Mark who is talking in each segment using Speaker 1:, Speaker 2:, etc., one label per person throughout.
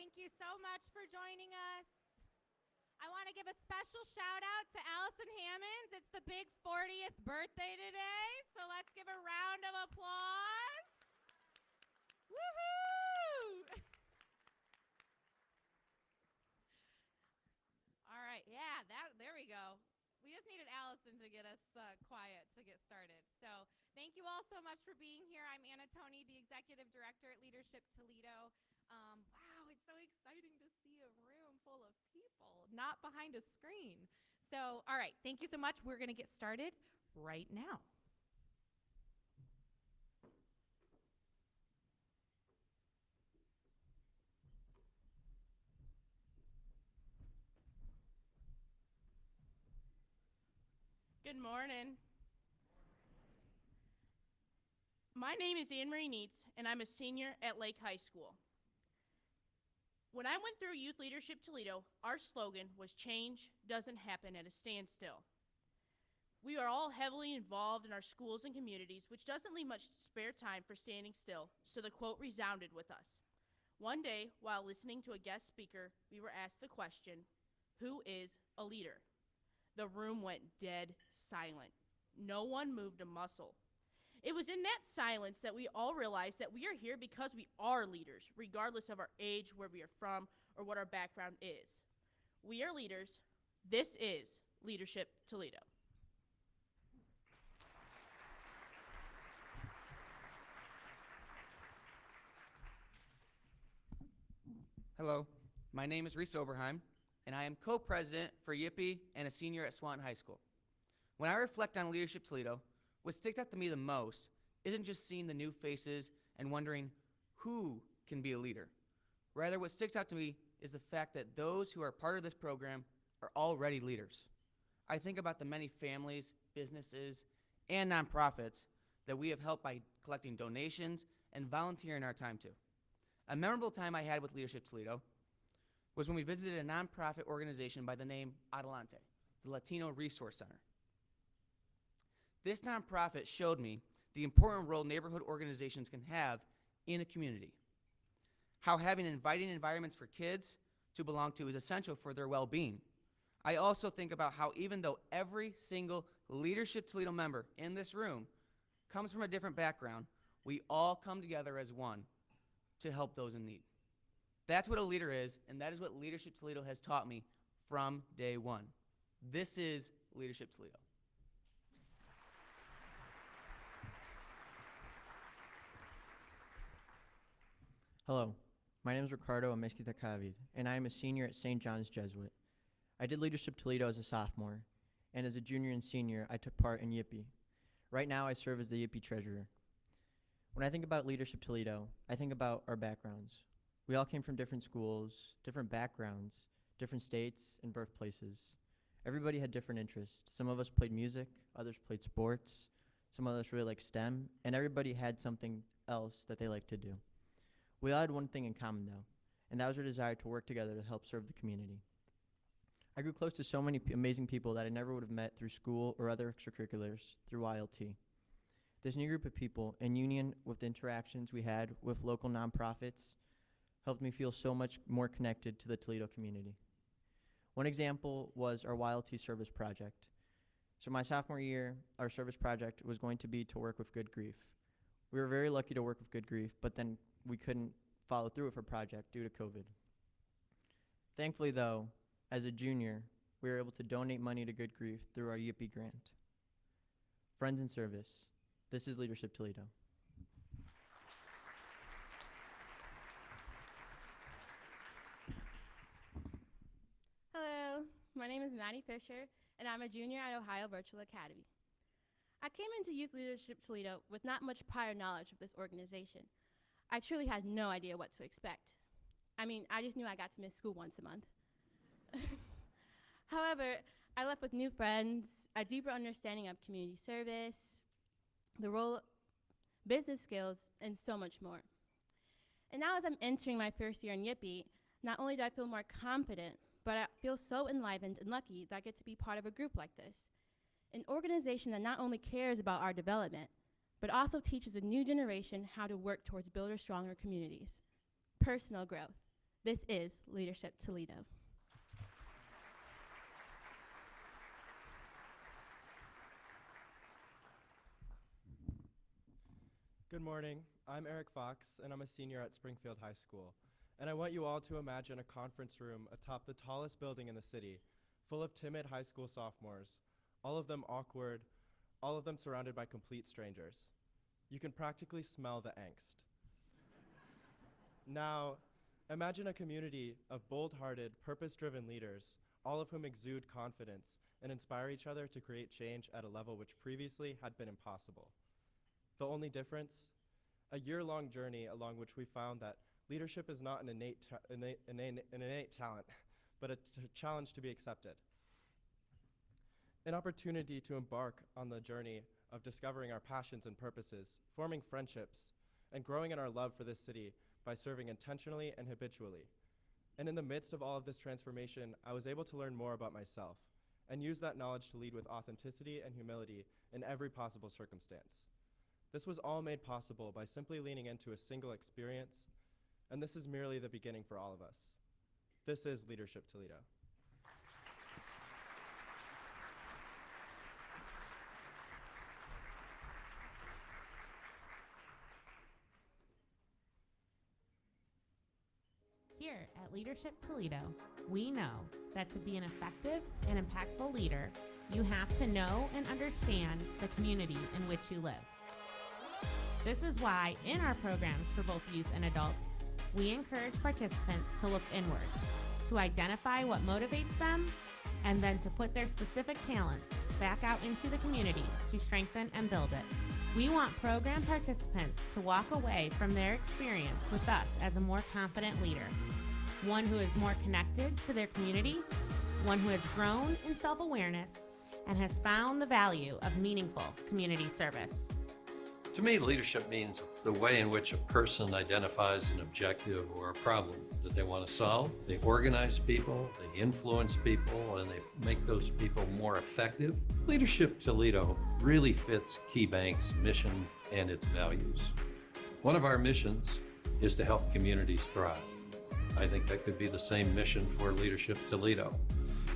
Speaker 1: Thank you so much for joining us. I want to give a special shout out to Allison Hammonds. It's the big 40th birthday today, so let's give a round of applause. Woohoo! All right, yeah, there we go. We just needed Allison to get us quiet to get started. So thank you all so much for being here. I'm Anna Tony, the Executive Director at Leadership Toledo. Wow, it's so exciting to see a room full of people, not behind a screen. So, all right, thank you so much. We're going to get started right now.
Speaker 2: Good morning. My name is AnnMarie Nietz, and I'm a senior at Lake High School. When I went through Youth Leadership Toledo, our slogan was change doesn't happen at a standstill. We are all heavily involved in our schools and communities, which doesn't leave much spare time for standing still, so the quote resounded with us. One day, while listening to a guest speaker, we were asked the question, who is a leader? The room went dead silent. No one moved a muscle. It was in that silence that we all realized that we are here because we are leaders, regardless of our age, where we are from, or what our background is. We are leaders. This is Leadership Toledo.
Speaker 3: Hello, my name is Reese Oberheim, and I am co-president for Yippee and a senior at Swanton High School. When I reflect on Leadership Toledo, what sticks out to me the most isn't just seeing the new faces and wondering who can be a leader. Rather, what sticks out to me is the fact that those who are part of this program are already leaders. I think about the many families, businesses, and nonprofits that we have helped by collecting donations and volunteering our time to. A memorable time I had with Leadership Toledo was when we visited a nonprofit organization by the name Adelante, the Latino Resource Center. This nonprofit showed me the important role neighborhood organizations can have in a community. How having inviting environments for kids to belong to is essential for their well-being. I also think about how even though every single Leadership Toledo member in this room comes from a different background, we all come together as one to help those in need. That's what a leader is, and that is what Leadership Toledo has taught me from day one. This is Leadership Toledo.
Speaker 4: Hello, my name is Ricardo Amezquita-Cadavid, and I am a senior at St. John's Jesuit. I did Leadership Toledo as a sophomore, and as a junior and senior, I took part in Yippee. Right now, I serve as the Yippee treasurer. When I think about Leadership Toledo, I think about our backgrounds. We all came from different schools, different backgrounds, different states, and birthplaces. Everybody had different interests. Some of us played music, others played sports, some of us really liked STEM, and everybody had something else that they liked to do. We all had one thing in common, though, and that was our desire to work together to help serve the community. I grew close to so many amazing people that I never would have met through school or other extracurriculars through ILT. This new group of people, in union with the interactions we had with local nonprofits, helped me feel so much more connected to the Toledo community. One example was our YLT service project. So my sophomore year, our service project was going to be to work with Good Grief. We were very lucky to work with Good Grief, but then we couldn't follow through with our project due to COVID. Thankfully, though, as a junior, we were able to donate money to Good Grief through our Yippee grant. Friends in service, this is Leadership Toledo.
Speaker 2: Hello, my name is Maddie Fisher, and I'm a junior at Ohio Virtual Academy. I came into Youth Leadership Toledo with not much prior knowledge of this organization. I truly had no idea what to expect. I mean, I just knew I got to miss school once a month. However, I left with new friends, a deeper understanding of community service, the role, business skills, and so much more. And now as I'm entering my first year in Yippee, not only do I feel more confident, but I feel so enlivened and lucky that I get to be part of a group like this. An organization that not only cares about our development, but also teaches a new generation how to work towards builder stronger communities, personal growth, This is Leadership Toledo.
Speaker 5: Good morning. I'm Eric Fox, and I'm a senior at Springfield High School. And I want you all to imagine a conference room atop the tallest building in the city, full of timid high school sophomores, all of them awkward, all of them surrounded by complete strangers. You can practically smell the angst. Now, imagine a community of bold-hearted, purpose-driven leaders, all of whom exude confidence and inspire each other to create change at a level which previously had been impossible. The only difference? A year-long journey along which we found that leadership is not an innate talent, but a challenge to be accepted. An opportunity to embark on the journey of discovering our passions and purposes, forming friendships, and growing in our love for this city by serving intentionally and habitually. And in the midst of all of this transformation, I was able to learn more about myself and use that knowledge to lead with authenticity and humility in every possible circumstance. This was all made possible by simply leaning into a single experience, and this is merely the beginning for all of us. This is Leadership Toledo.
Speaker 1: Here at Leadership Toledo, we know that to be an effective and impactful leader, you have to know and understand the community in which you live. This is why in our programs for both youth and adults, we encourage participants to look inward, to identify what motivates them, and then to put their specific talents back out into the community to strengthen and build it. We want program participants to walk away from their experience with us as a more confident leader, one who is more connected to their community, one who has grown in self-awareness, and has found the value of meaningful community service.
Speaker 6: To me, leadership means the way in which a person identifies an objective or a problem that they want to solve. They organize people, they influence people, and they make those people more effective. Leadership Toledo really fits Key Bank's mission and its values. One of our missions is to help communities thrive. I think that could be the same mission for Leadership Toledo.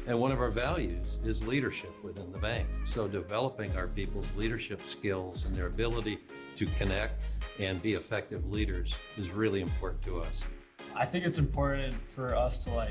Speaker 6: And one of our values is leadership within the bank. So developing our people's leadership skills and their ability to connect and be effective leaders is really important to us.
Speaker 7: I think it's important for us to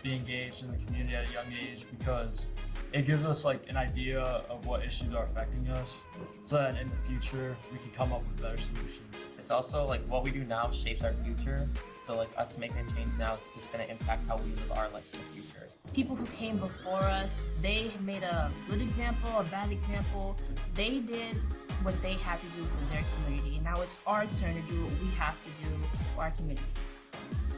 Speaker 7: be engaged in the community at a young age because it gives us an idea of what issues are affecting us so that in the future we can come up with better solutions.
Speaker 8: It's also what we do now shapes our future. So us making a change now is just going to impact how we live our lives in the future.
Speaker 9: People who came before us, they made a good example, a bad example. They did what they had to do for their community. And now it's our turn to do what we have to do for our community.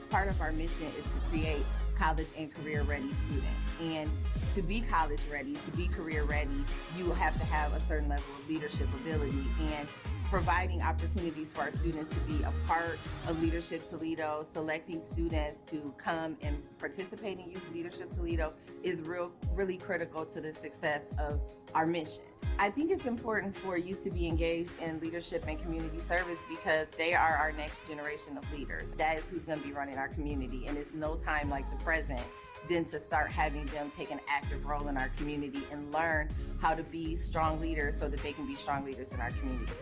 Speaker 10: Part of our mission is to create college and career ready students. And to be college ready, to be career ready, you have to have a certain level of leadership ability. And providing opportunities for our students to be a part of Leadership Toledo, selecting students to come and participate in Youth Leadership Toledo is really critical to the success of our mission. I think it's important for you to be engaged in leadership and community service because they are our next generation of leaders. That is who's going to be running our community, and it's no time like the present than to start having them take an active role in our community and learn how to be strong leaders so that they can be strong leaders in our community.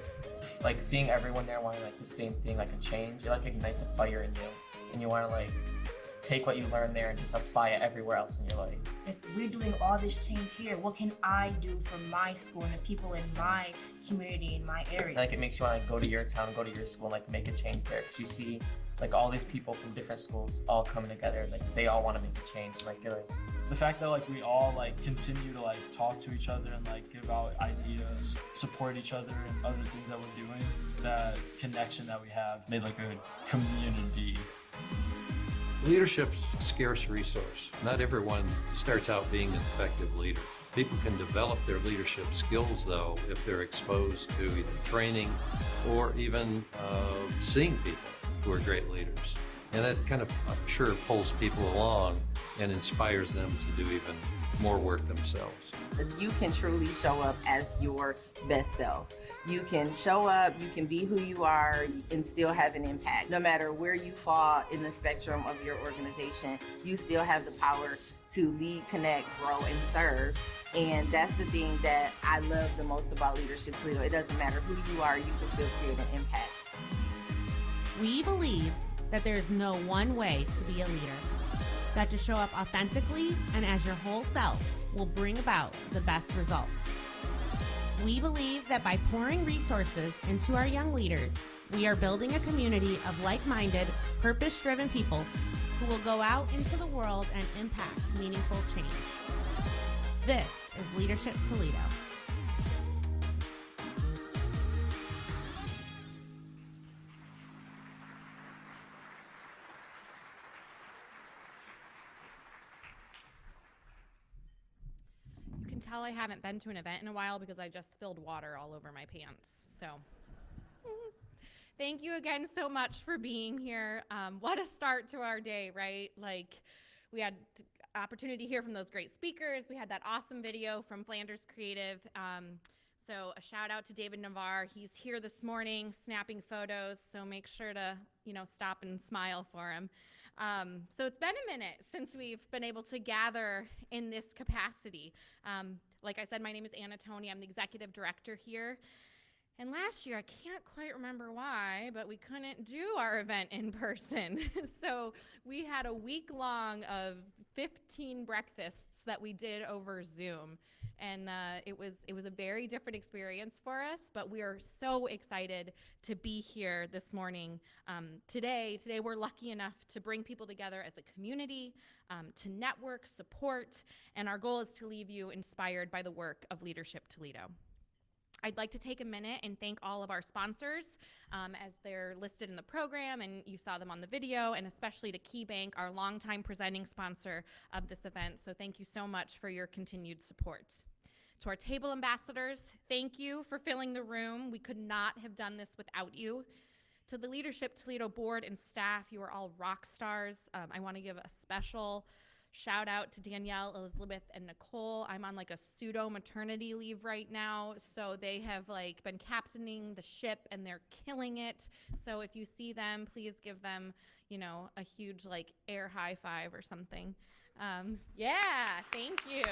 Speaker 8: Seeing everyone there wanting the same thing, a change, it ignites a fire in you, and you want to take what you learn there and just apply it everywhere else in your life.
Speaker 9: If we're doing all this change here, what can I do for my school and the people in my community, in my area?
Speaker 8: And, it makes you want to go to your town, go to your school, and make a change there, because you see all these people from different schools all coming together, they all want to make a change,
Speaker 7: the fact that we all continue to talk to each other and give out ideas, support each other and other things that we're doing, that connection that we have made a community.
Speaker 6: Leadership's a scarce resource. Not everyone starts out being an effective leader. People can develop their leadership skills, though, if they're exposed to either training or even seeing people who are great leaders. And that kind of, I'm sure, pulls people along and inspires them to do even more work themselves.
Speaker 10: You can truly show up as your best self. You can show up, you can be who you are, and still have an impact. No matter where you fall in the spectrum of your organization, you still have the power to lead, connect, grow, and serve. And that's the thing that I love the most about Leadership Toledo. It doesn't matter who you are, you can still create an impact.
Speaker 1: We believe that there's no one way to be a leader, that to show up authentically and as your whole self will bring about the best results. We believe that by pouring resources into our young leaders, we are building a community of like-minded, purpose-driven people who will go out into the world and impact meaningful change. This is Leadership Toledo. You can tell I haven't been to an event in a while because I just spilled water all over my pants. So thank you again so much for being here. What a start to our day, right? Like, we had opportunity to hear from those great speakers. We had that awesome video from Flanders Creative. So a shout out to David Navarre. He's here this morning snapping photos, so make sure to, stop and smile for him. So it's been a minute since we've been able to gather in this capacity. Like I said, my name is AnnMarie. I'm the executive director here. And last year, I can't quite remember why, but we couldn't do our event in person. So we had a week long of 15 breakfasts that we did over Zoom. And it was a very different experience for us, but we are so excited to be here this morning. Today we're lucky enough to bring people together as a community, to network, support, and our goal is to leave you inspired by the work of Leadership Toledo. I'd like to take a minute and thank all of our sponsors as they're listed in the program, and you saw them on the video, and especially to KeyBank, our longtime presenting sponsor of this event. So thank you so much for your continued support. To our table ambassadors, thank you for filling the room. We could not have done this without you. To the Leadership Toledo board and staff, you are all rock stars. I want to give a special shout out to Danielle, Elizabeth, and Nicole. I'm on like a pseudo maternity leave right now, so they have been captaining the ship and they're killing it. So if you see them, please give them, a huge air high five or something. Yeah, thank you.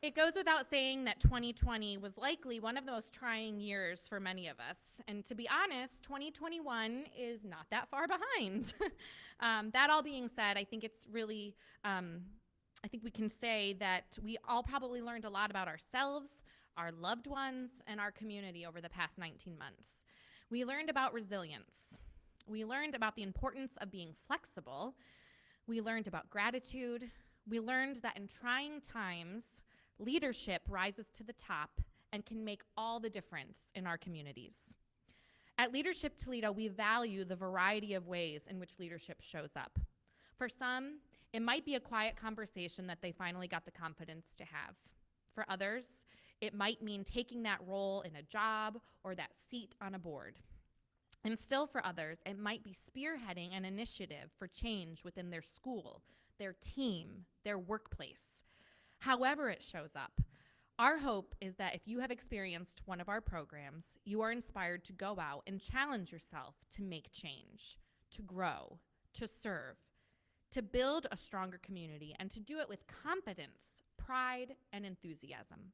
Speaker 1: It goes without saying that 2020 was likely one of the most trying years for many of us. And to be honest, 2021 is not that far behind. That all being said, I think it's really, I think we can say that we all probably learned a lot about ourselves, our loved ones, and our community over the past 19 months. We learned about resilience. We learned about the importance of being flexible. We learned about gratitude. We learned that in trying times, leadership rises to the top and can make all the difference in our communities. At Leadership Toledo, we value the variety of ways in which leadership shows up. For some, it might be a quiet conversation that they finally got the confidence to have. For others, it might mean taking that role in a job or that seat on a board. And still for others, it might be spearheading an initiative for change within their school, their team, their workplace. However it shows up, our hope is that if you have experienced one of our programs, you are inspired to go out and challenge yourself to make change, to grow, to serve, to build a stronger community, and to do it with confidence, pride, and enthusiasm.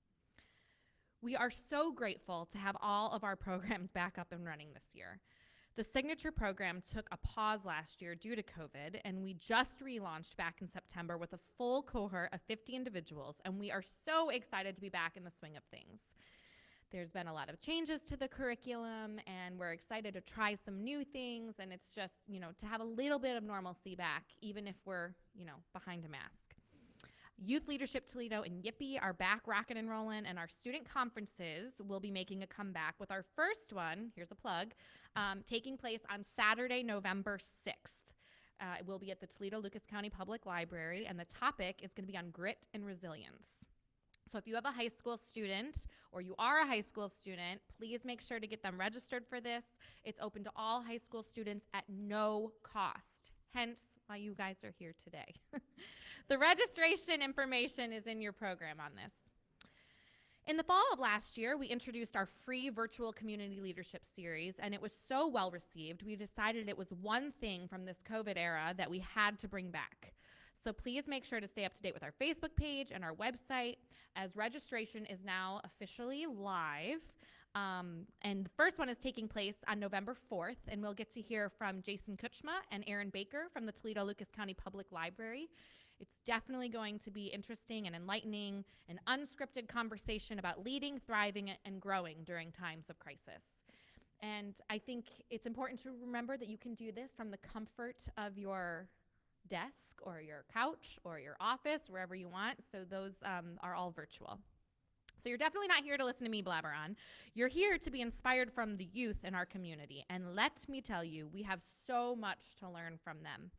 Speaker 1: We are so grateful to have all of our programs back up and running this year. The Signature program took a pause last year due to COVID, and we just relaunched back in September with a full cohort of 50 individuals, and we are so excited to be back in the swing of things. There's been a lot of changes to the curriculum, and we're excited to try some new things, and it's just, to have a little bit of normalcy back, even if we're, behind a mask. Youth Leadership Toledo and Yippee are back rockin' and rollin', and our student conferences will be making a comeback with our first one, here's a plug, taking place on Saturday, November 6th. It will be at the Toledo Lucas County Public Library, and the topic is gonna be on grit and resilience. So if you have a high school student or you are a high school student, please make sure to get them registered for this. It's open to all high school students at no cost, hence why you guys are here today. The registration information is in your program on this. In the fall of last year, we introduced our free virtual community leadership series, and it was so well received, we decided it was one thing from this COVID era that we had to bring back. So please make sure to stay up to date with our Facebook page and our website, as registration is now officially live. And the first one is taking place on November 4th, and we'll get to hear from Jason Kutchma and Aaron Baker from the Toledo-Lucas County Public Library. It's definitely going to be interesting and enlightening, an unscripted conversation about leading, thriving, and growing during times of crisis. And I think it's important to remember that you can do this from the comfort of your desk or your couch or your office, wherever you want. So those are all virtual. So you're definitely not here to listen to me blabber on. You're here to be inspired from the youth in our community. And let me tell you, we have so much to learn from them,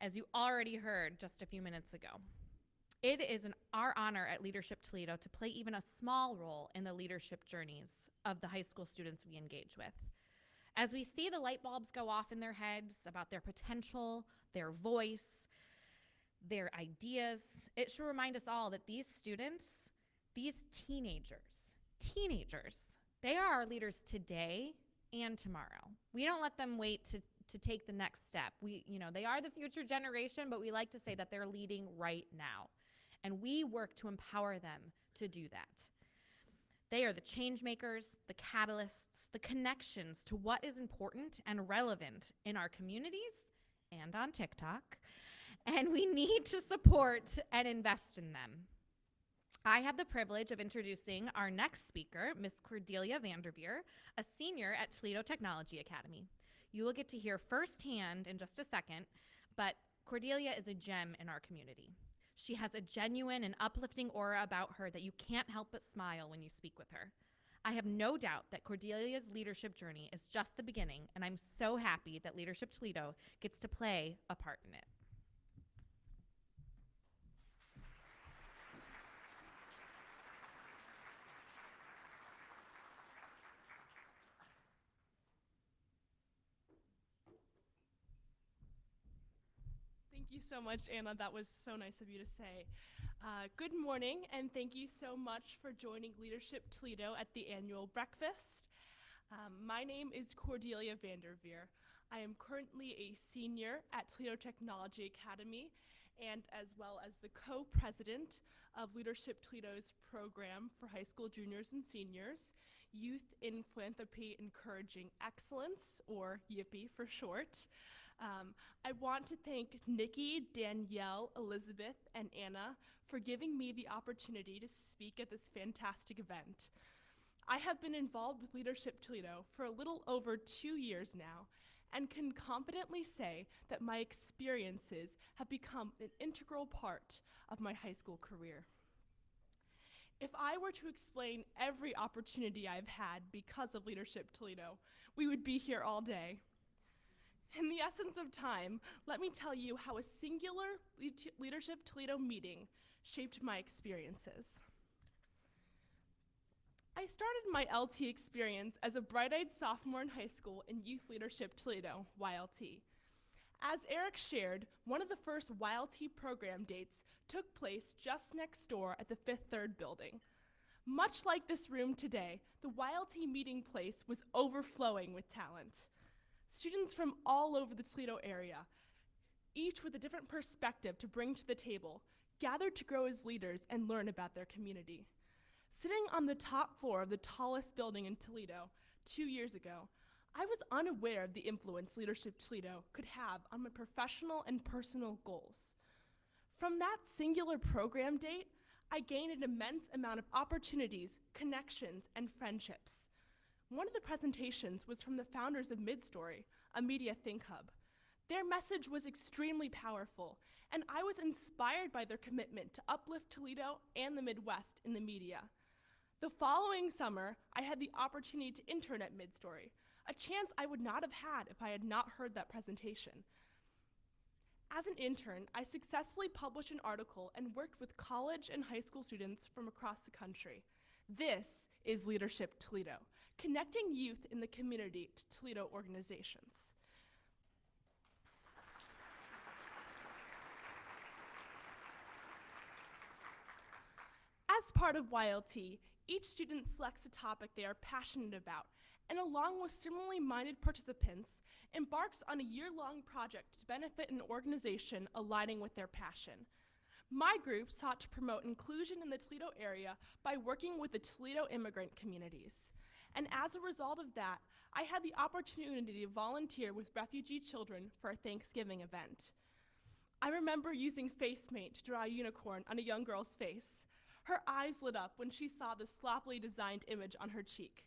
Speaker 1: as you already heard just a few minutes ago. It is our honor at Leadership Toledo to play even a small role in the leadership journeys of the high school students we engage with. As we see the light bulbs go off in their heads about their potential, their voice, their ideas, it should remind us all that these students, these teenagers, they are our leaders today and tomorrow. We don't let them wait to take the next step. They are the future generation, but we like to say that they're leading right now. And we work to empower them to do that. They are the change makers, the catalysts, the connections to what is important and relevant in our communities and on TikTok. And we need to support and invest in them. I have the privilege of introducing our next speaker, Miss Cordelia Veer, a senior at Toledo Technology Academy. You will get to hear firsthand in just a second, but Cordelia is a gem in our community. She has a genuine and uplifting aura about her that you can't help but smile when you speak with her. I have no doubt that Cordelia's leadership journey is just the beginning, and I'm so happy that Leadership Toledo gets to play a part in it.
Speaker 11: Thank you so much, Anna. That was so nice of you to say. Good morning, and thank you so much for joining Leadership Toledo at the annual breakfast. My name is Cordelia Veer. I am currently a senior at Toledo Technology Academy, and as well as the co-president of Leadership Toledo's program for high school juniors and seniors, Youth in Philanthropy Encouraging Excellence, or YIPPY for short. I want to thank Nikki, Danielle, Elizabeth, and Anna for giving me the opportunity to speak at this fantastic event. I have been involved with Leadership Toledo for a little over 2 years now, and can confidently say that my experiences have become an integral part of my high school career. If I were to explain every opportunity I've had because of Leadership Toledo, we would be here all day. In the essence of time, let me tell you how a singular Leadership Toledo meeting shaped my experiences. I started my LT experience as a bright-eyed sophomore in high school in Youth Leadership Toledo, YLT. As Eric shared, one of the first YLT program dates took place just next door at the Fifth Third building. Much like this room today, the YLT meeting place was overflowing with talent. Students from all over the Toledo area, each with a different perspective to bring to the table, gathered to grow as leaders and learn about their community. Sitting on the top floor of the tallest building in Toledo 2 years ago, I was unaware of the influence Leadership Toledo could have on my professional and personal goals. From that singular program date, I gained an immense amount of opportunities, connections, and friendships. One of the presentations was from the founders of Midstory, a media think hub. Their message was extremely powerful, and I was inspired by their commitment to uplift Toledo and the Midwest in the media. The following summer, I had the opportunity to intern at Midstory, a chance I would not have had if I had not heard that presentation. As an intern, I successfully published an article and worked with college and high school students from across the country. This is Leadership Toledo, connecting youth in the community to Toledo organizations. As part of YLT, each student selects a topic they are passionate about, and along with similarly minded participants, embarks on a year-long project to benefit an organization aligning with their passion. My group sought to promote inclusion in the Toledo area by working with the Toledo immigrant communities. And as a result of that, I had the opportunity to volunteer with refugee children for a Thanksgiving event. I remember using face paint to draw a unicorn on a young girl's face. Her eyes lit up when she saw the sloppily designed image on her cheek.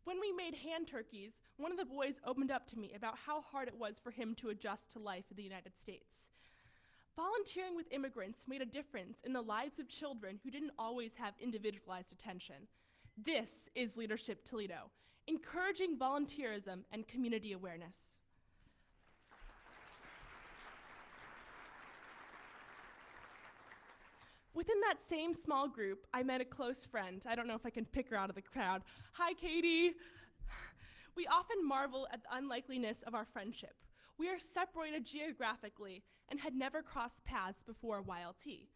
Speaker 11: When we made hand turkeys, one of the boys opened up to me about how hard it was for him to adjust to life in the United States. Volunteering with immigrants made a difference in the lives of children who didn't always have individualized attention. This is Leadership Toledo, encouraging volunteerism and community awareness. Within that same small group, I met a close friend. I don't know if I can pick her out of the crowd. Hi, Katie. We often marvel at the unlikeliness of our friendship. We are separated geographically and had never crossed paths before YLT.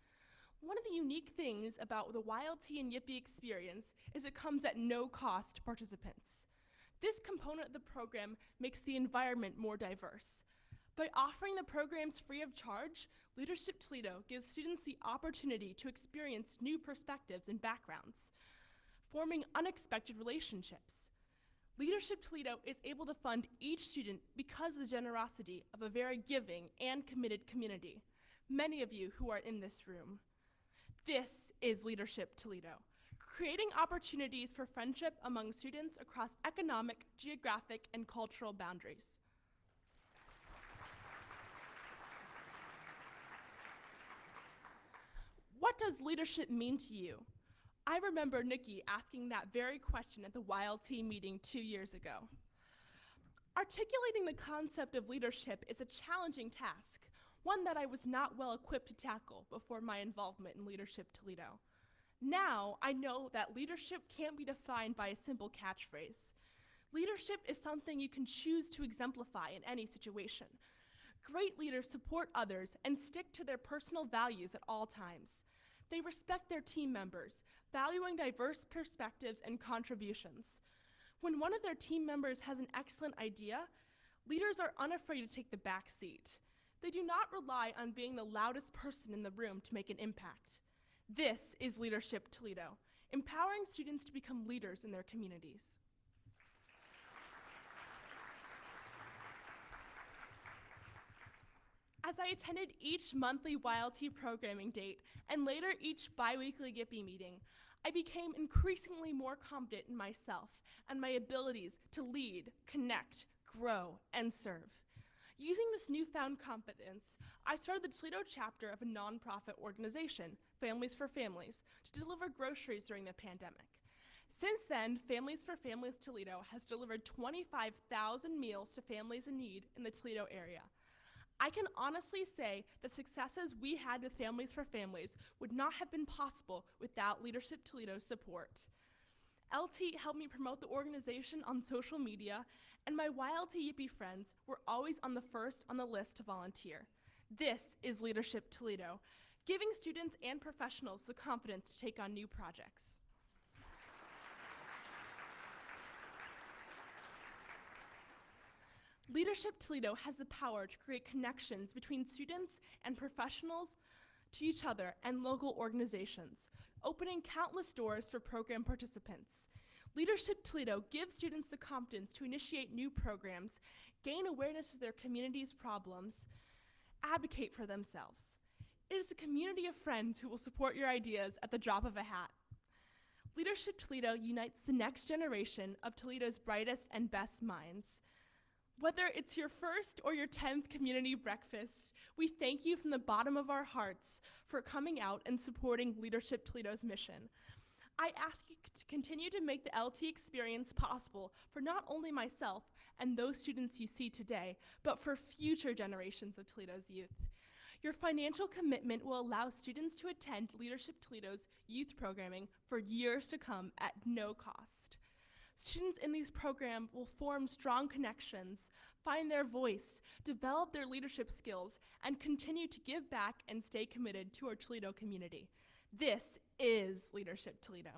Speaker 11: One of the unique things about the YLT and Yippee experience is it comes at no cost to participants. This component of the program makes the environment more diverse. By offering the programs free of charge, Leadership Toledo gives students the opportunity to experience new perspectives and backgrounds, forming unexpected relationships. Leadership Toledo is able to fund each student because of the generosity of a very giving and committed community, many of you who are in this room. This is Leadership Toledo, creating opportunities for friendship among students across economic, geographic, and cultural boundaries. What does leadership mean to you? I remember Nikki asking that very question at the YLT meeting 2 years ago. Articulating the concept of leadership is a challenging task, one that I was not well equipped to tackle before my involvement in Leadership Toledo. Now, I know that leadership can't be defined by a simple catchphrase. Leadership is something you can choose to exemplify in any situation. Great leaders support others and stick to their personal values at all times. They respect their team members, valuing diverse perspectives and contributions. When one of their team members has an excellent idea, leaders are unafraid to take the back seat. They do not rely on being the loudest person in the room to make an impact. This is Leadership Toledo, empowering students to become leaders in their communities. As I attended each monthly YLT programming date and later each bi-weekly Yippee meeting, I became increasingly more confident in myself and my abilities to lead, connect, grow, and serve. Using this newfound confidence, I started the Toledo chapter of a nonprofit organization, Families for Families, to deliver groceries during the pandemic. Since then, Families for Families Toledo has delivered 25,000 meals to families in need in the Toledo area. I can honestly say the successes we had with Families for Families would not have been possible without Leadership Toledo's support. LT helped me promote the organization on social media, and my YLT Yippee friends were always on the first on the list to volunteer. This is Leadership Toledo, giving students and professionals the confidence to take on new projects. Leadership Toledo has the power to create connections between students and professionals to each other and local organizations, opening countless doors for program participants. Leadership Toledo gives students the confidence to initiate new programs, gain awareness of their community's problems, advocate for themselves. It is a community of friends who will support your ideas at the drop of a hat. Leadership Toledo unites the next generation of Toledo's brightest and best minds. Whether it's your first or your 10th community breakfast, we thank you from the bottom of our hearts for coming out and supporting Leadership Toledo's mission. I ask you to continue to make the LT experience possible for not only myself and those students you see today, but for future generations of Toledo's youth. Your financial commitment will allow students to attend Leadership Toledo's youth programming for years to come at no cost. Students in these programs will form strong connections, find their voice, develop their leadership skills, and continue to give back and stay committed to our Toledo community. This is Leadership Toledo.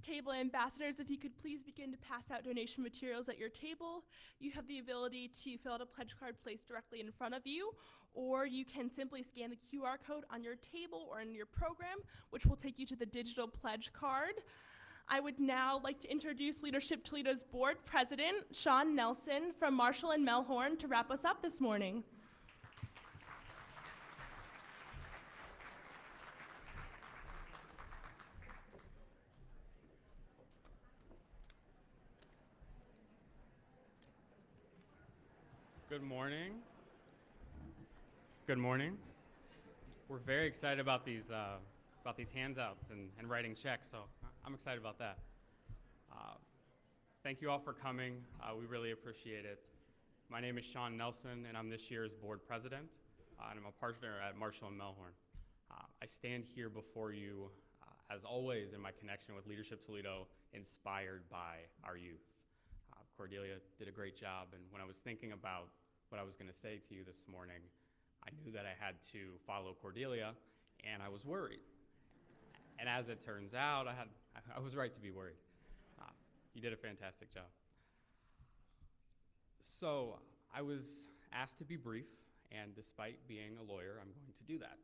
Speaker 11: Table ambassadors, if you could please begin to pass out donation materials at your table. You have the ability to fill out a pledge card placed directly in front of you, or you can simply scan the QR code on your table or in your program, which will take you to the digital pledge card. I would now like to introduce Leadership Toledo's board president, Sean Nelson from Marshall and Melhorn, to wrap us up this morning.
Speaker 12: Good morning. Good morning. We're very excited about these handouts and writing checks, so I'm excited about that. Thank you all for coming. We really appreciate it. My name is Sean Nelson, and I'm this year's board president, and I'm a partner at Marshall and Melhorn. I stand here before you, as always, in my connection with Leadership Toledo, inspired by our youth. Cordelia did a great job, and when I was thinking about what I was going to say to you this morning, I knew that I had to follow Cordelia, and I was worried. And as it turns out, I was right to be worried. You did a fantastic job. So I was asked to be brief, and despite being a lawyer, I'm going to do that.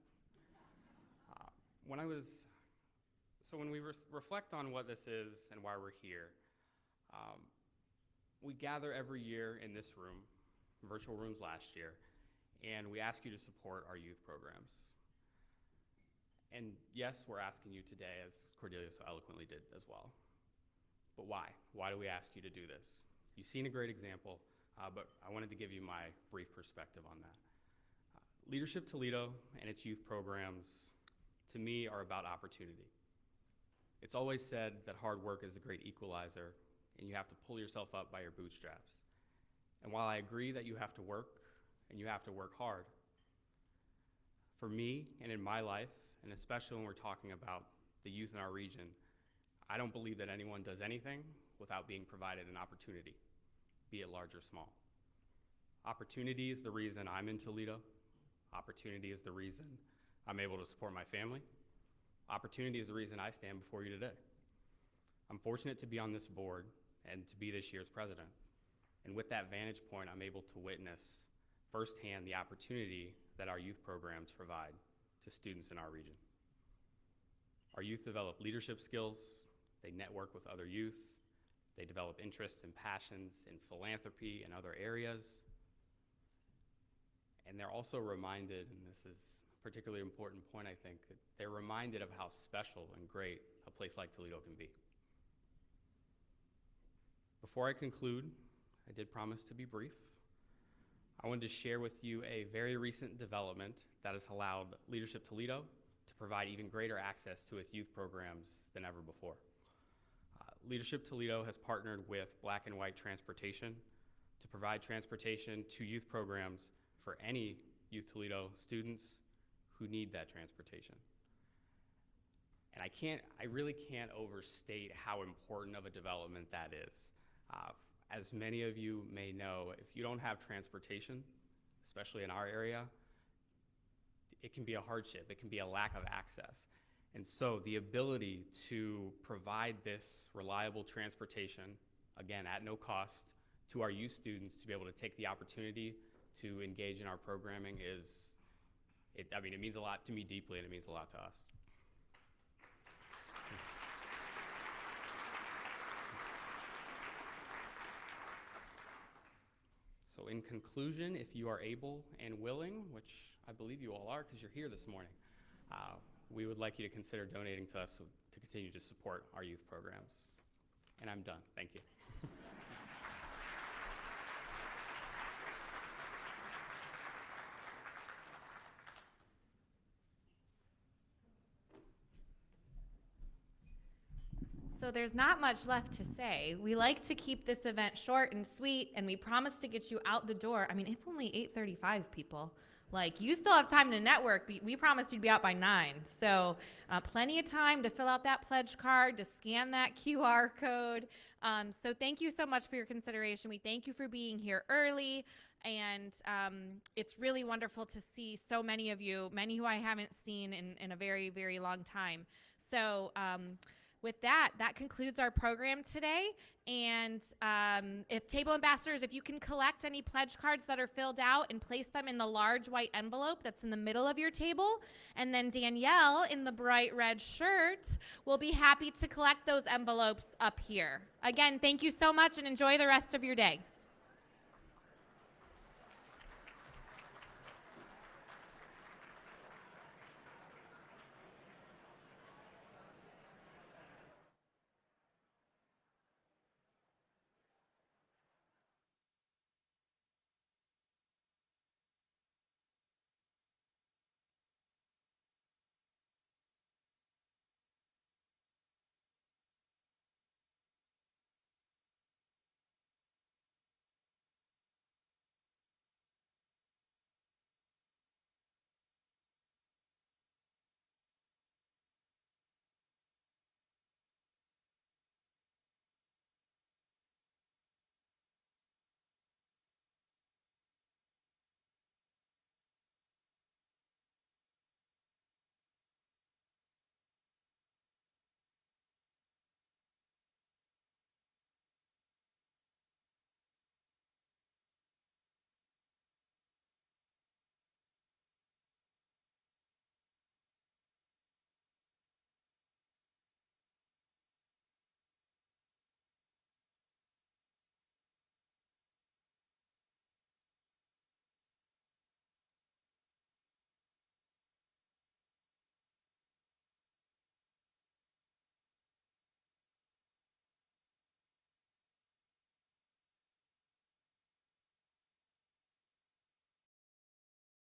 Speaker 12: When we reflect on what this is and why we're here, we gather every year in this room, virtual rooms last year, and we ask you to support our youth programs. And yes, we're asking you today, as Cordelia so eloquently did as well. But why? Why do we ask you to do this? You've seen a great example, but I wanted to give you my brief perspective on that. Leadership Toledo and its youth programs, to me, are about opportunity. It's always said that hard work is a great equalizer, and you have to pull yourself up by your bootstraps. And while I agree that you have to work, and you have to work hard, for me and in my life, and especially when we're talking about the youth in our region, I don't believe that anyone does anything without being provided an opportunity, be it large or small. Opportunity is the reason I'm in Toledo. Opportunity is the reason I'm able to support my family. Opportunity is the reason I stand before you today. I'm fortunate to be on this board and to be this year's president. And with that vantage point, I'm able to witness firsthand the opportunity that our youth programs provide to students in our region. Our youth develop leadership skills, they network with other youth, they develop interests and passions in philanthropy and other areas. And they're also reminded, and this is a particularly important point I think, that they're reminded of how special and great a place like Toledo can be. Before I conclude, I did promise to be brief. I wanted to share with you a very recent development that has allowed Leadership Toledo to provide even greater access to its youth programs than ever before. Leadership Toledo has partnered with Black and White Transportation to provide transportation to youth programs for any Youth Toledo students who need that transportation. And I really can't overstate how important of a development that is. As many of you may know, if you don't have transportation, especially in our area, it can be a hardship. It can be a lack of access. And so the ability to provide this reliable transportation, again, at no cost, to our youth students to be able to take the opportunity to engage in our programming it means a lot to me deeply, and it means a lot to us. So in conclusion, if you are able and willing, which I believe you all are because you're here this morning, we would like you to consider donating to us to continue to support our youth programs. And I'm done. Thank you.
Speaker 1: So there's not much left to say. We like to keep this event short and sweet, and we promise to get you out the door. I mean, it's only 8:35, people. Like, you still have time to network. We promised you'd be out by 9. So plenty of time to fill out that pledge card, to scan that QR code. So thank you so much for your consideration. We thank you for being here early. And it's really wonderful to see so many of you, many who I haven't seen in a very, very long time. So with that, that concludes our program today. And if table ambassadors, if you can collect any pledge cards that are filled out and place them in the large white envelope that's in the middle of your table, and then Danielle in the bright red shirt will be happy to collect those envelopes up here. Again, thank you so much and enjoy the rest of your day.